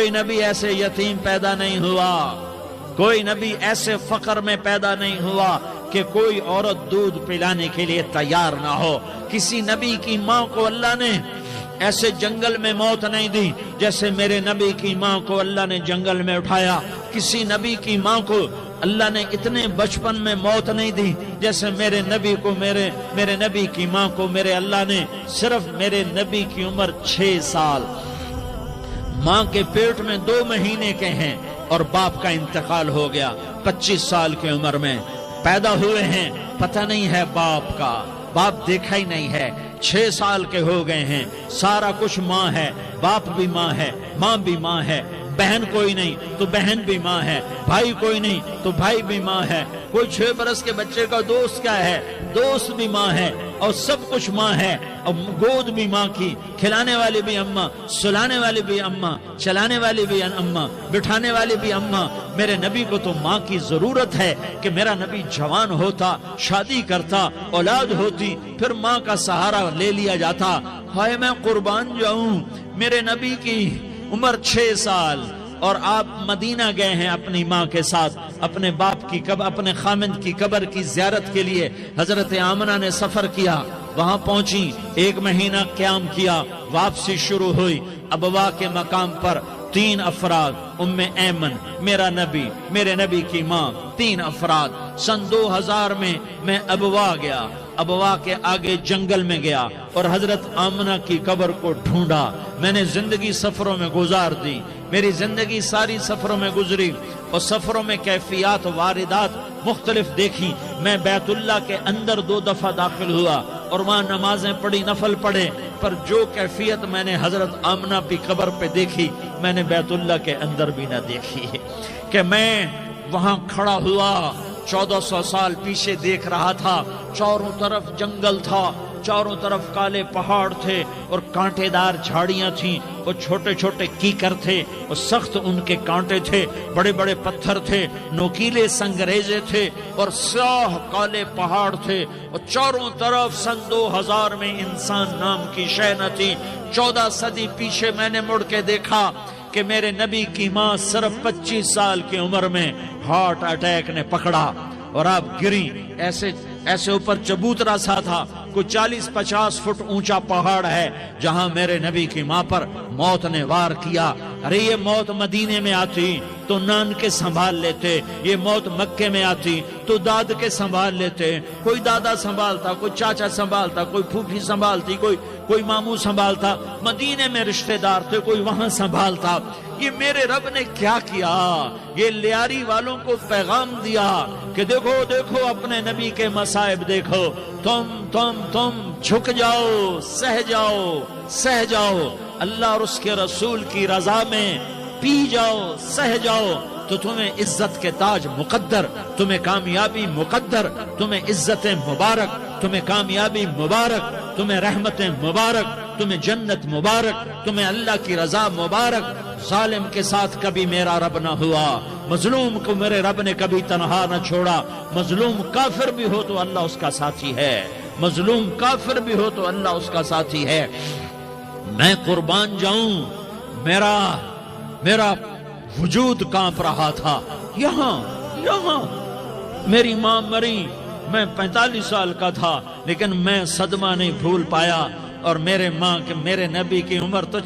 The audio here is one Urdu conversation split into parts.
کوئی نبی ایسے یتیم پیدا نہیں ہوا، کوئی نبی ایسے فقر میں پیدا نہیں ہوا کہ کوئی عورت دودھ پلانے کے لیے تیار نہ ہو۔ کسی نبی کی ماں کو اللہ نے ایسے جنگل میں موت نہیں دی جیسے میرے نبی کی ماں کو اللہ نے جنگل میں اٹھایا۔ کسی نبی کی ماں کو اللہ نے اتنے بچپن میں موت نہیں دی جیسے میرے نبی کو میرے نبی کی ماں کو میرے اللہ نے صرف میرے نبی کی عمر 6 سال، ماں کے پیٹ میں 2 مہینے کے ہیں اور باپ کا انتقال ہو گیا 25 سال کی عمر میں پیدا ہوئے ہیں، پتہ نہیں ہے باپ کا، باپ دیکھا ہی نہیں ہے، 6 سال کے ہو گئے ہیں، سارا کچھ ماں ہے، باپ بھی ماں ہے، ماں بھی ماں ہے، بہن کوئی نہیں تو بہن بھی ماں ہے، بھائی کوئی نہیں تو بھائی بھی ماں ہے، کوئی 6 برس کے بچے کا دوست کیا ہے، دوست بھی ماں ہے، اور سب کچھ ماں ہے، اور گود بھی ماں کی، کھلانے والی بھی اماں، سلانے والی بھی اماں، چلانے والی بھی اماں، بٹھانے والی بھی اماں۔ میرے نبی کو تو ماں کی ضرورت ہے کہ میرا نبی جوان ہوتا، شادی کرتا، اولاد ہوتی، پھر ماں کا سہارا لے لیا جاتا۔ ہائے میں قربان جاؤں، میرے نبی کی عمر 6 سال اور آپ مدینہ گئے ہیں اپنی ماں کے ساتھ، اپنے باپ کی اپنے خامند کی قبر کی زیارت کے لیے حضرت آمنہ نے سفر کیا، وہاں پہنچی، 1 مہینہ قیام کیا، واپسی شروع ہوئی۔ ابوا کے مقام پر 3 افراد، ام ایمن، میرا نبی، میرے نبی کی ماں، 3 افراد۔ سن 2000 میں ابوا گیا، ابوا کے آگے جنگل میں گیا اور حضرت آمنہ کی قبر کو ڈھونڈا۔ میں نے زندگی سفروں میں گزار دی، میری زندگی ساری سفروں میں گزری، اور سفروں میں کیفیات واردات مختلف دیکھی۔ میں بیت اللہ کے اندر 2 دفعہ داخل ہوا اور وہاں نمازیں پڑھی، نفل پڑھے، پر جو کیفیت میں نے حضرت آمنہ کی قبر پہ دیکھی میں نے بیت اللہ کے اندر بھی نہ دیکھی۔ کہ میں وہاں کھڑا ہوا، 1400 سال پیچھے دیکھ رہا تھا، چاروں طرف جنگل تھا، چاروں طرف کالے پہاڑ تھے اور کانٹے دار جھاڑیاں تھیں، اور چھوٹے چھوٹے کیکر تھے اور سخت ان کے کانٹے تھے، بڑے بڑے پتھر تھے، نوکیلے سنگریزے تھے اور سیاہ کالے پہاڑ تھے، اور چاروں طرف سن 2000 میں انسان نام کی شے نہ تھی۔ 14 صدی پیچھے میں نے مڑ کے دیکھا کہ میرے نبی کی ماں صرف 25 سال کی عمر میں ہارٹ اٹیک نے پکڑا اور آپ گری۔ ایسے اوپر چبوترا سا تھا، کوئی 40-50 فٹ اونچا پہاڑ ہے جہاں میرے نبی کی ماں پر موت نے وار کیا۔ ارے یہ موت مدینے میں آتی تو نان کے سنبھال لیتے، یہ موت مکے میں آتی تو داد کے سنبھال لیتے، کوئی دادا سنبھالتا، کوئی چاچا سنبھالتا، کوئی پھوپھی سنبھالتی، کوئی ماموں سنبھالتا، مدینے میں رشتہ دار تھے، کوئی وہاں سنبھالتا۔ یہ میرے رب نے کیا کیا؟ یہ لیاری والوں کو پیغام دیا کہ دیکھو دیکھو اپنے نبی کے مصائب دیکھو، تم جھک جاؤ، سہ جاؤ، اللہ اور اس کے رسول کی رضا میں پی جاؤ، سہ جاؤ، تو تمہیں عزت کے تاج مقدر، تمہیں کامیابی مقدر، تمہیں عزت مبارک، تمہیں کامیابی مبارک، تمہیں رحمت مبارک، تمہیں جنت مبارک، تمہیں اللہ کی رضا مبارک۔ ظالم کے ساتھ کبھی میرا رب نہ ہوا، مظلوم کو میرے رب نے کبھی تنہا نہ چھوڑا۔ مظلوم کافر بھی ہو تو اللہ اس کا ساتھی ہے، مظلوم کافر بھی ہو تو اللہ اس کا ساتھی ہے۔ میں قربان جاؤں، میرا وجود کانپ رہا تھا۔ یہاں میری ماں مری، میں 45 سال کا تھا، لیکن میں صدمہ نہیں بھول پایا، اور میرے نبی کی عمر تو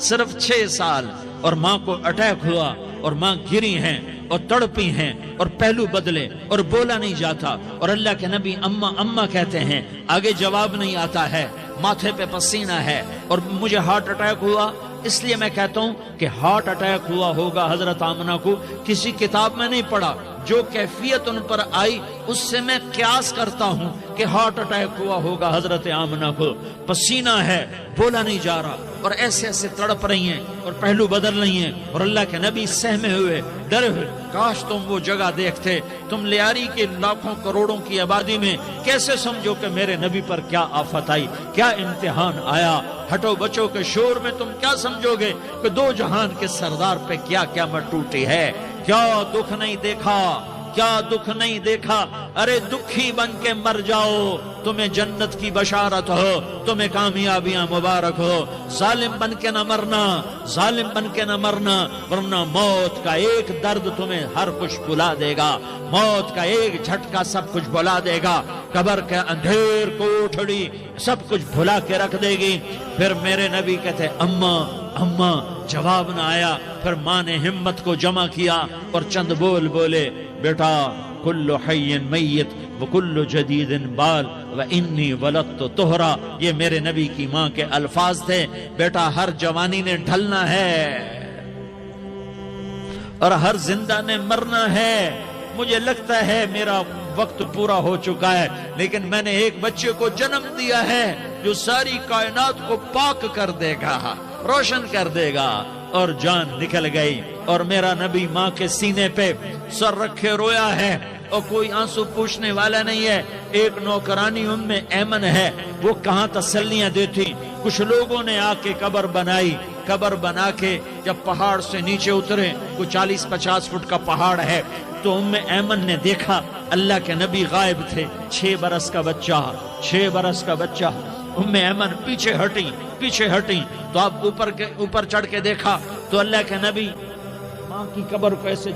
صرف 6 سال، اور ماں کو اٹیک ہوا اور ماں گری ہیں اور تڑپی ہیں اور پہلو بدلے اور بولا نہیں جاتا، اور اللہ کے نبی اماں کہتے ہیں، آگے جواب نہیں آتا ہے، ماتھے پہ پسینہ ہے، اور مجھے ہارٹ اٹیک ہوا۔ اس لیے میں کہتا ہوں کہ ہارٹ اٹیک ہوا ہوگا حضرت آمنہ کو، کسی کتاب میں نہیں پڑھا، جو کیفیت ان پر آئی اس سے میں قیاس کرتا ہوں کہ ہارٹ اٹیک ہوا ہوگا حضرت آمنہ کو۔ پسینہ ہے، بولا نہیں جا رہا، اور ایسے تڑپ رہی ہیں اور پہلو بدل رہی ہیں، اور اللہ کے نبی سہمے ہوئے، ڈرے ہوئے۔ کاش تم وہ جگہ دیکھتے، تم لیاری کے لاکھوں کروڑوں کی آبادی میں کیسے سمجھو کہ میرے نبی پر کیا آفت آئی، کیا امتحان آیا۔ ہٹو بچوں کے شور میں تم کیا سمجھو گے کہ 2 جہان کے سردار پہ کیا قیامت ٹوٹی ہے۔ کیا دکھ نہیں دیکھا، کیا دکھ نہیں دیکھا؟ ارے دکھی بن کے مر جاؤ، تمہیں جنت کی بشارت ہو، تمہیں کامیابیاں مبارک ہو۔ ظالم بن کے نہ مرنا، ظالم بن کے نہ مرنا، ورنہ موت کا ایک درد تمہیں ہر کچھ بھلا دے گا، موت کا ایک جھٹکا سب کچھ بھلا دے گا، قبر کے اندھیر کوٹھڑی سب کچھ بھلا کے رکھ دے گی۔ پھر میرے نبی کہتے اماں اماں، جواب نہ آیا۔ پھر ماں نے ہمت کو جمع کیا اور چند بول بولے، بیٹا کل حی میت وکل جدید بال وانی ولدت طہرا، یہ میرے نبی کی ماں کے الفاظ تھے۔ بیٹا ہر جوانی نے ڈھلنا ہے اور ہر زندہ نے مرنا ہے۔ مجھے لگتا ہے میرا وقت پورا ہو چکا ہے، لیکن میں نے ایک بچے کو جنم دیا ہے جو ساری کائنات کو پاک کر دے گا، روشن کر دے گا۔ اور جان نکل گئی، اور میرا نبی ماں کے سینے پہ سر رکھے رویا ہے، اور کوئی آنسو پوچھنے والا نہیں ہے۔ ایک نوکرانی ام ایمن ہے، وہ کہاں تسلیاں دیتی۔ کچھ لوگوں نے آ کے قبر بنائی، قبر بنا کے جب پہاڑ سے نیچے اترے، کوئی 40-50 فٹ کا پہاڑ ہے، تو ام ایمن نے دیکھا اللہ کے نبی غائب تھے، 6 برس کا بچہ، 6 برس کا بچہ۔ ام ایمن پیچھے ہٹی تو آپ اوپر چڑھ کے دیکھا تو اللہ کے نبی ماں کی قبر کو ایسے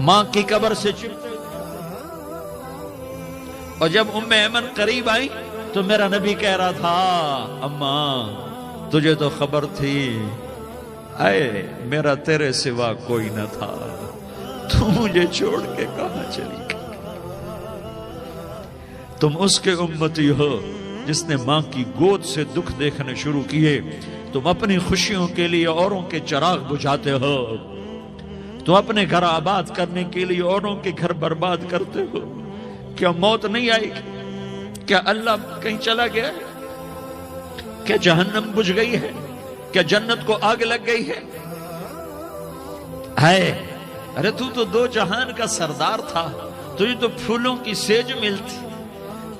ماں کی قبر سے چپتے، اور جب ام ایمن قریب آئی تو میرا نبی کہہ رہا تھا اماں تجھے تو خبر تھی، اے میرا تیرے سوا کوئی نہ تھا، تو مجھے چھوڑ کے کہاں چلی گئی؟ تم اس کے امتی ہو جس نے ماں کی گود سے دکھ دیکھنے شروع کیے، تم اپنی خوشیوں کے لیے اوروں کے چراغ بجھاتے ہو، تم اپنے گھر آباد کرنے کے لیے اوروں کے گھر برباد کرتے ہو۔ کیا موت نہیں آئے گی؟ کیا اللہ کہیں چلا گیا ہے؟ کیا جہنم بجھ گئی ہے؟ کیا جنت کو آگ لگ گئی ہے؟ ارے تو 2 جہان کا سردار تھا، تجھے تو پھولوں کی سیج ملتی،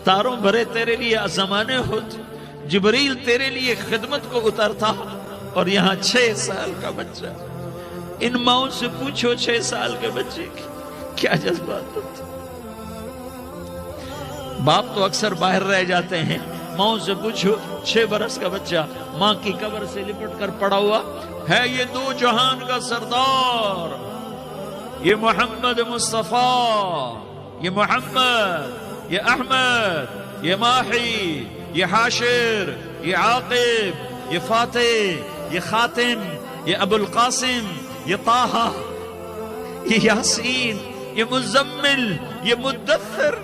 تاروں بھرے تیرے لیے زمانے ہوتے، جبریل تیرے لیے خدمت کو اترتا، اور یہاں 6 سال کا بچہ۔ ان ماؤں سے پوچھو 6 سال کے بچے کی کیا جذبات ہوتے۔ باپ تو اکثر باہر رہ جاتے ہیں، ماؤں سے پوچھو 6 برس کا بچہ ماں کی قبر سے لپٹ کر پڑا ہوا ہے۔ یہ 2 جہان کا سردار، یہ محمد مصطفیٰ، یہ محمد، یہ احمد، یہ ماحی، یہ حاشر، یہ عاقب، یہ فاتح، یہ خاتم، یہ ابو القاسم، یہ طٰہٰ، یہ یاسین، یہ مزمل، یہ مدثر،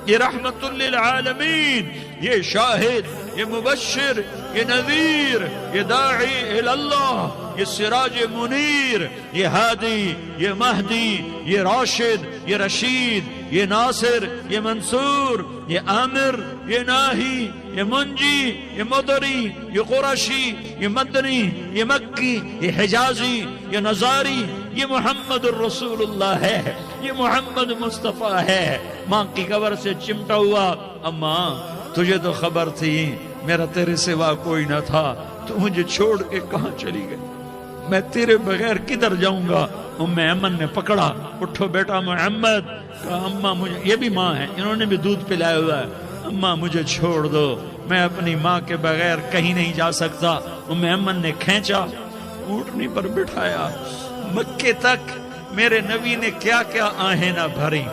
یہ رحمت للعالمین، یہ شاہد، یہ مبشر، یہ نذیر، یہ داعی اللہ، یہ سراج منیر، یہ ہادی، یہ مہدی، یہ راشد، یہ رشید، یہ ناصر، یہ منصور، یہ عامر، یہ ناہی، یہ منجی، یہ مدری، یہ قرشی، یہ مدنی، یہ مکی، یہ حجازی، یہ نظاری، یہ محمد الرسول اللہ ہے، یہ محمد مصطفیٰ ہے۔ ماں کی قبر سے چمٹا ہوا، اماں تجھے تو خبر تھی میرا تیرے سوا کوئی نہ تھا، تو مجھے چھوڑ کے کہاں چلی گئی؟ میں تیرے بغیر کدھر جاؤں گا؟ ام ایمن نے پکڑا، اٹھو بیٹا محمد، کہا اماں مجھے، یہ بھی ماں ہے، انہوں نے بھی دودھ پلایا ہوا ہے، اماں مجھے چھوڑ دو، میں اپنی ماں کے بغیر کہیں نہیں جا سکتا۔ ام ایمن نے کھینچا، اونٹنی پر بٹھایا، مکے تک میرے نبی نے کیا کیا آہیں نہ بھری،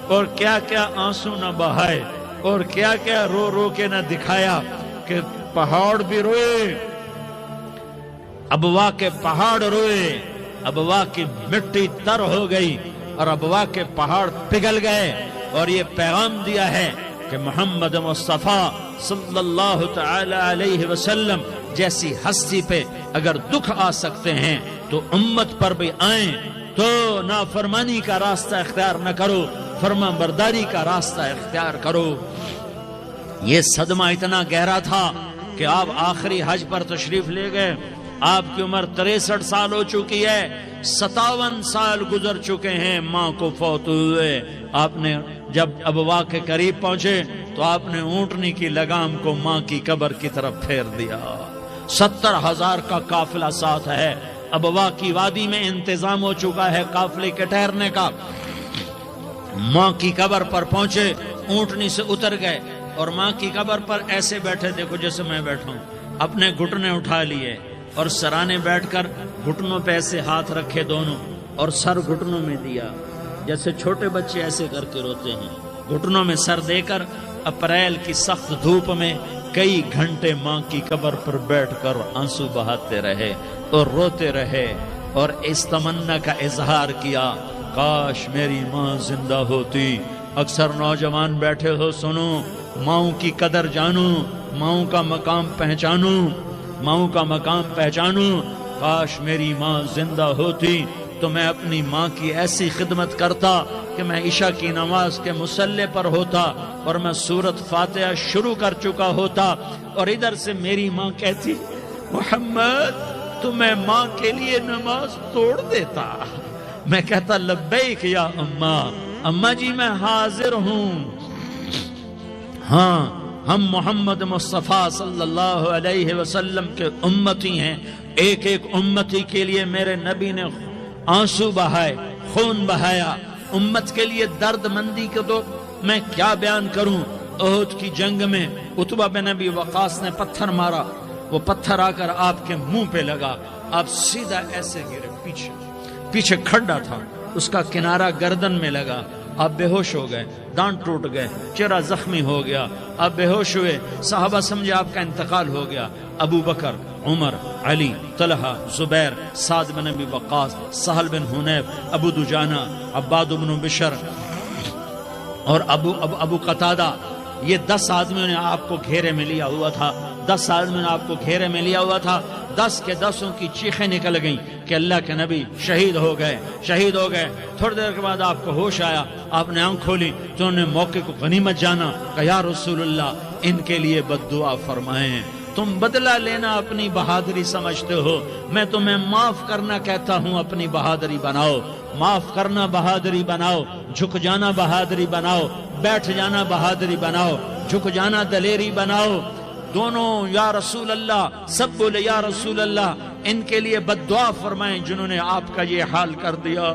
اور کیا کیا آنسو نہ بہائے، اور کیا کیا رو رو کے نہ دکھایا کہ پہاڑ بھی روئے، ابوا کے پہاڑ روئے، ابوا کی مٹی تر ہو گئی اور ابوا کے پہاڑ پگھل گئے، اور یہ پیغام دیا ہے کہ محمد مصطفیٰ صلی اللہ تعالی علیہ وسلم جیسی ہستی پہ اگر دکھ آ سکتے ہیں تو امت پر بھی آئیں، تو نافرمانی کا راستہ اختیار نہ کرو، فرما برداری کا راستہ اختیار کرو۔ یہ صدمہ اتنا گہرا تھا کہ آپ آخری حج پر تشریف لے گئے، آپ کی عمر 63 سال ہو چکی ہے، 57 سال گزر چکے ہیں ماں کو فوت ہوئے۔ آپ نے جب ابوا کے قریب پہنچے تو آپ نے اونٹنی کی لگام کو ماں کی قبر کی طرف پھیر دیا، 70,000 کا قافلہ ساتھ ہے، ابوا کی وادی میں انتظام ہو چکا ہے قافلے کے ٹھہرنے کا. ماں کی قبر پر پہنچے, اونٹنی سے اتر گئے اور ماں کی قبر پر ایسے بیٹھے, دیکھو جیسے میں بیٹھا ہوں, اپنے گھٹنے اٹھا لیے اور سرانے بیٹھ کر گھٹنوں پہ ایسے ہاتھ رکھے دونوں اور سر گھٹنوں میں دیا, جیسے چھوٹے بچے ایسے کر کے روتے ہیں. گھٹنوں میں سر دے کر اپریل کی سخت دھوپ میں کئی گھنٹے ماں کی قبر پر بیٹھ کر آنسو بہاتے رہے اور روتے رہے اور اس تمنا کا اظہار کیا, کاش میری ماں زندہ ہوتی. اکثر نوجوان بیٹھے ہو, سنو, ماؤں کی قدر جانو, ماؤں کا مقام پہچانو, ماؤں کا مقام پہچانو. کاش میری ماں زندہ ہوتی تو میں اپنی ماں کی ایسی خدمت کرتا کہ میں عشاء کی نماز کے مصلی پر ہوتا اور میں سورت فاتحہ شروع کر چکا ہوتا اور ادھر سے میری ماں کہتی, محمد تو میں ماں کے لیے نماز توڑ دیتا. میں کہتا, لبیک یا اماں, اماں جی میں حاضر ہوں. ہاں, ہم محمد مصطفیٰ صلی اللہ علیہ وسلم کے امتی ہیں. ایک ایک امتی کے لیے میرے نبی نے آنسو بہائے, خون بہایا. امت کے لیے درد مندی کو تو میں کیا بیان کروں. احد کی جنگ میں عتبہ بن ابی وقاص نے پتھر مارا, وہ پتھر آ کر آپ کے منہ پہ لگا, آپ سیدھا ایسے گرے, پیچھے کھڈا تھا, اس کا کنارہ گردن میں لگا, آپ بے ہوش ہو گئے, دانت ٹوٹ گئے, چہرہ زخمی ہو گیا, آپ بے ہوش ہوئے. صحابہ سمجھے آپ کا انتقال ہو گیا. ابو بکر, عمر, علی, طلحہ, زبیر, سعد بن ابی وقاص, سہل بن حنیف, ابو دجانہ, عباد بن بشر اور ابو قتادہ, یہ 10 آدمیوں نے آپ کو گھیرے میں لیا ہوا تھا. 10 آدمیوں نے آپ کو گھیرے میں لیا ہوا تھا. 10 کے 10 کی چیخیں نکل گئیں کہ اللہ کے نبی شہید ہو گئے. تھوڑی دیر کے بعد آپ کو ہوش آیا, آپ نے آنکھ کھولی تو انہوں نے موقع کو غنیمت جانا کہ یا رسول اللہ, ان کے لیے بد دعا فرمائیں. تم بدلہ لینا اپنی بہادری سمجھتے ہو, میں تمہیں معاف کرنا کہتا ہوں. اپنی بہادری بناؤ, معاف کرنا بہادری بناؤ, جھک جانا بہادری بناؤ, بیٹھ جانا بہادری بناؤ, جھک جانا دلیری بناؤ. دونوں یا رسول اللہ, سب بولے یا رسول اللہ. ان کے لیے بد دعا فرمائیں جنہوں نے آپ کا یہ حال کر دیا.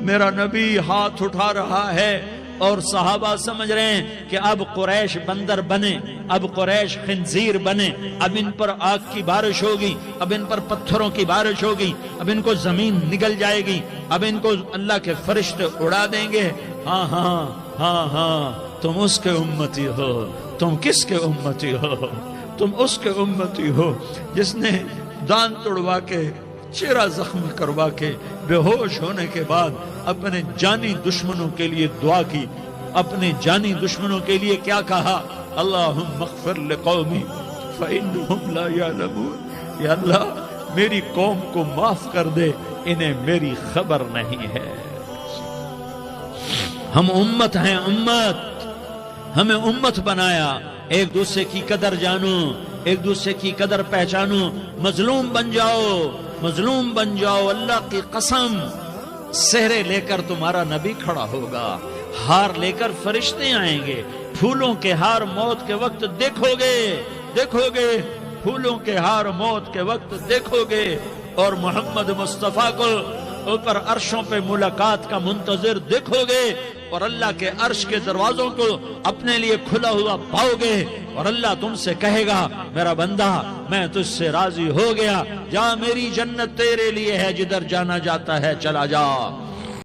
میرا نبی ہاتھ اٹھا رہا ہے اور صحابہ سمجھ رہے ہیں کہ اب قریش بندر بنے, اب قریش خنزیر بنے, اب ان پر آگ کی بارش ہوگی, اب ان پر پتھروں کی بارش ہوگی, اب ان کو زمین نگل جائے گی, اب ان کو اللہ کے فرشتے اڑا دیں گے. ہاں ہاں ہاں ہاں, تم اس کے امتی ہو. تم کس کے امتی ہو؟ تم اس کے امتی ہو جس نے دان توڑوا کے, چہرہ زخم کروا کے, بے ہوش ہونے کے بعد اپنے جانی دشمنوں کے لیے دعا کی. اپنے جانی دشمنوں کے لیے کیا کہا؟ اللہم اغفر لقومی فإنہم لا یعلمون. یا اللہ میری قوم کو معاف کر دے, انہیں میری خبر نہیں ہے. ہم امت ہیں, امت, ہمیں امت بنایا. ایک دوسرے کی قدر جانو, ایک دوسرے کی قدر پہچانو. مظلوم بن جاؤ, مظلوم بن جاؤ. اللہ کی قسم, سہرے لے کر تمہارا نبی کھڑا ہوگا, ہار لے کر فرشتے آئیں گے. پھولوں کے ہار موت کے وقت دیکھو گے, دیکھو گے, پھولوں کے ہار موت کے وقت دیکھو گے. اور محمد مصطفیٰ کو اوپر عرشوں پہ ملاقات کا منتظر دیکھو گے, اور اللہ کے عرش کے دروازوں کو اپنے لیے کھلا ہوا پاؤ گے. اور اللہ تم سے کہے گا, میرا بندہ میں تجھ سے راضی ہو گیا, جا, میری جنت تیرے لیے ہے, جدھر جانا جاتا ہے چلا جا.